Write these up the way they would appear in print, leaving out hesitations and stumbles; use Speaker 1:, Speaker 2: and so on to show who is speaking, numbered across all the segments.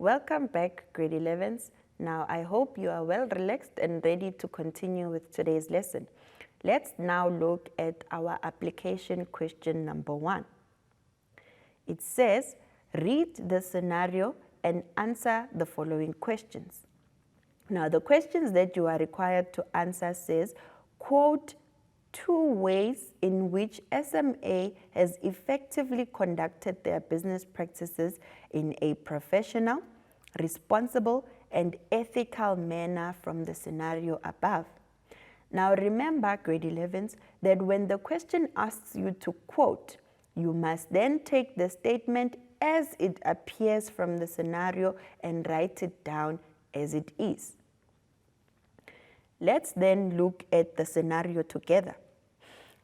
Speaker 1: Welcome back, grade 11s. Now, I hope you are well relaxed and ready to continue with today's lesson. Let's now look at our application question number 1. It says, read the scenario and answer the following questions. Now, the questions that you are required to answer says, quote, 2 ways in which SMA has effectively conducted their business practices in a professional, responsible, and ethical manner from the scenario above. Now remember, grade 11s, that when the question asks you to quote, you must then take the statement as it appears from the scenario and write it down as it is. Let's then look at the scenario together.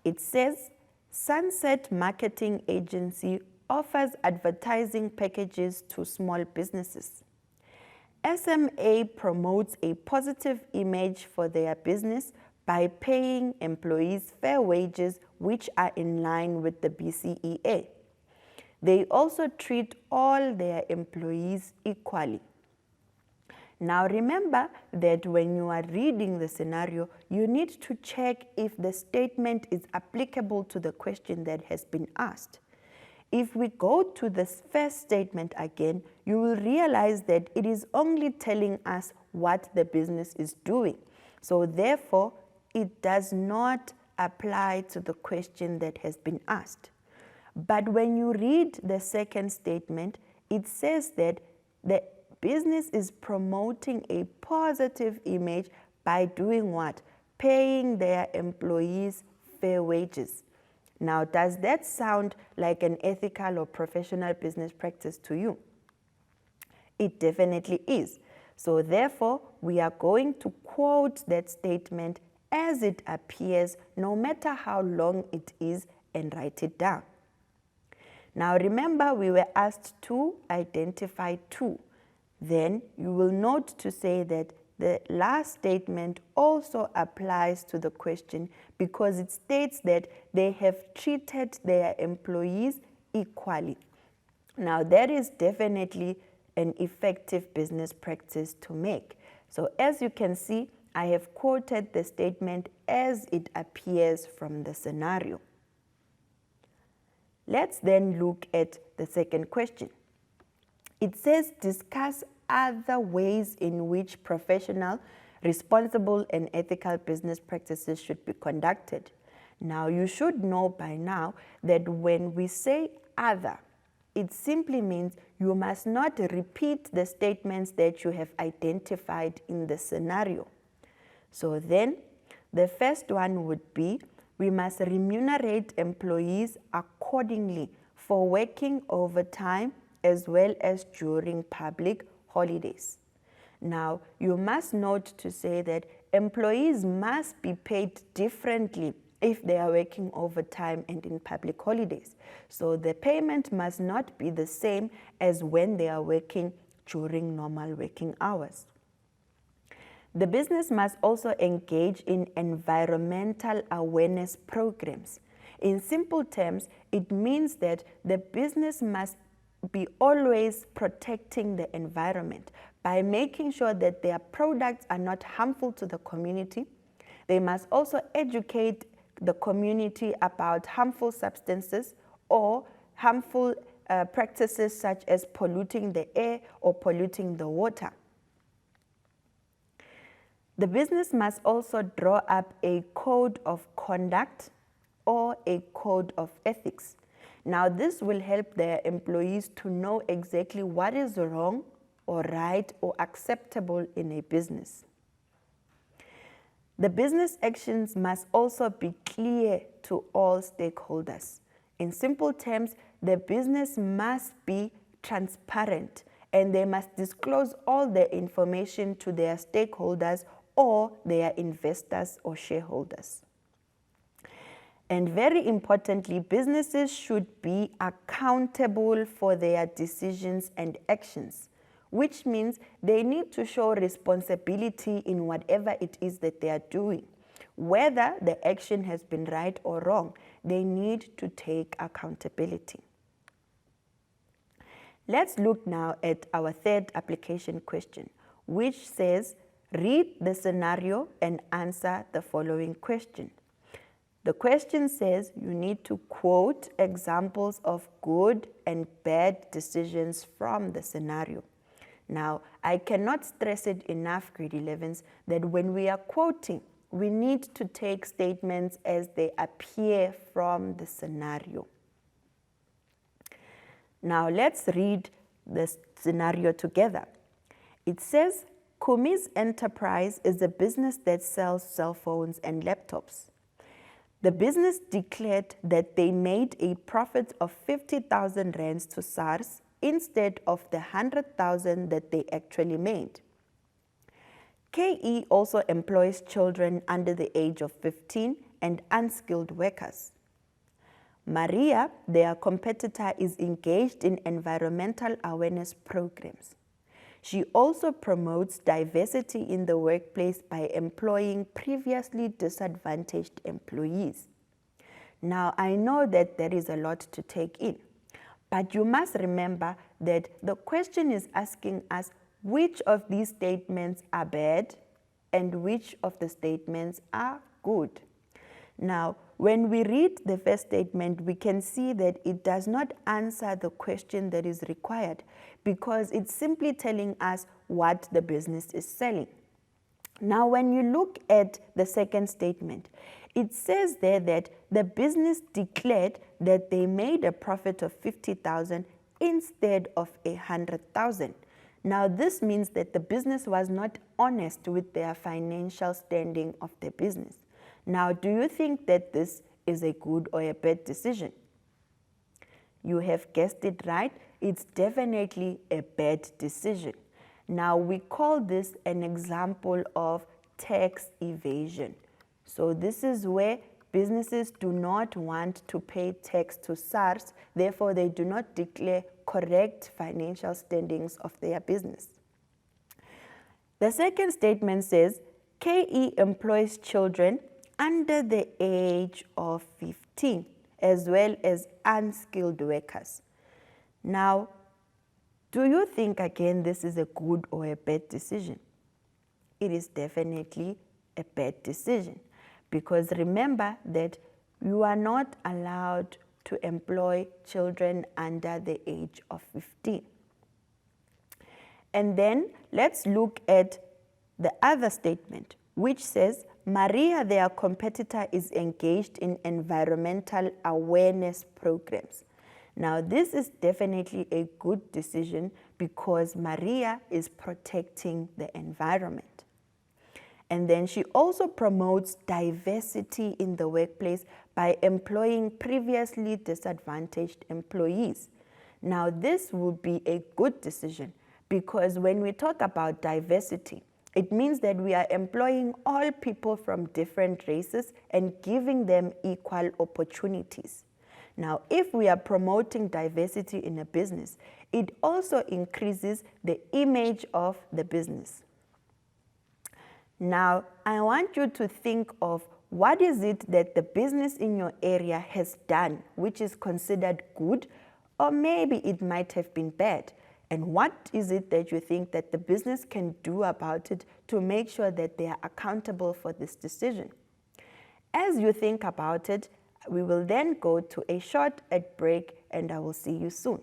Speaker 1: It says, Sunset Marketing Agency offers advertising packages to small businesses. SMA promotes a positive image for their business by paying employees fair wages which are in line with the BCEA. They also treat all their employees equally. Now remember that when you are reading the scenario, you need to check if the statement is applicable to the question that has been asked. If we go to this first statement again, you will realize that it is only telling us what the business is doing. So therefore, it does not apply to the question that has been asked. But when you read the second statement, it says that the business is promoting a positive image by doing what? Paying their employees fair wages. Now, does that sound like an ethical or professional business practice to you? It definitely is. So therefore, we are going to quote that statement as it appears, no matter how long it is, and write it down. Now remember, we were asked to identify 2. Then you will note to say that the last statement also applies to the question because it states that they have treated their employees equally. Now that is definitely an effective business practice to make. So as you can see, I have quoted the statement as it appears from the scenario. Let's then look at the second question. It says, discuss other ways in which professional, responsible, and ethical business practices should be conducted. Now, you should know by now that when we say other, it simply means you must not repeat the statements that you have identified in the scenario. So then, the first one would be, we must remunerate employees accordingly for working overtime as well as during public holidays. Now, you must note to say that employees must be paid differently if they are working overtime and in public holidays. So the payment must not be the same as when they are working during normal working hours. The business must also engage in environmental awareness programs. In simple terms, it means that the business must be always protecting the environment by making sure that their products are not harmful to the community. They must also educate the community about harmful substances or harmful practices such as polluting the air or polluting the water. The business must also draw up a code of conduct or a code of ethics. Now, this will help their employees to know exactly what is wrong or right or acceptable in a business. The business actions must also be clear to all stakeholders. In simple terms, the business must be transparent and they must disclose all the information to their stakeholders or their investors or shareholders. And very importantly, businesses should be accountable for their decisions and actions, which means they need to show responsibility in whatever it is that they are doing. Whether the action has been right or wrong, they need to take accountability. Let's look now at our third application question, which says, read the scenario and answer the following question. The question says you need to quote examples of good and bad decisions from the scenario. Now, I cannot stress it enough, grade 11s, that when we are quoting, we need to take statements as they appear from the scenario. Now, let's read the scenario together. It says, Kumi's enterprise is a business that sells cell phones and laptops. The business declared that they made a profit of 50,000 rands to SARS instead of the 100,000 that they actually made. KE also employs children under the age of 15 and unskilled workers. Maria, their competitor, is engaged in environmental awareness programs. She also promotes diversity in the workplace by employing previously disadvantaged employees. Now, I know that there is a lot to take in, but you must remember that the question is asking us which of these statements are bad and which of the statements are good. Now, when we read the first statement, we can see that it does not answer the question that is required because it's simply telling us what the business is selling. Now, when you look at the second statement, it says there that the business declared that they made a profit of 50,000 instead of 100,000. Now, this means that the business was not honest with their financial standing of the business. Now, do you think that this is a good or a bad decision? You have guessed it right. It's definitely a bad decision. Now, we call this an example of tax evasion. So this is where businesses do not want to pay tax to SARS, therefore they do not declare correct financial standings of their business. The second statement says, KE employs children under the age of 15, as well as unskilled workers. Now, do you think, again, this is a good or a bad decision? It is definitely a bad decision because remember that you are not allowed to employ children under the age of 15. And then let's look at the other statement, which says, Maria, their competitor, is engaged in environmental awareness programs. Now, this is definitely a good decision because Maria is protecting the environment. And then she also promotes diversity in the workplace by employing previously disadvantaged employees. Now, this would be a good decision because when we talk about diversity, it means that we are employing all people from different races and giving them equal opportunities. Now, if we are promoting diversity in a business, it also increases the image of the business. Now, I want you to think of what is it that the business in your area has done, which is considered good, or maybe it might have been bad. And what is it that you think that the business can do about it to make sure that they are accountable for this decision? As you think about it, we will then go to a short break and I will see you soon.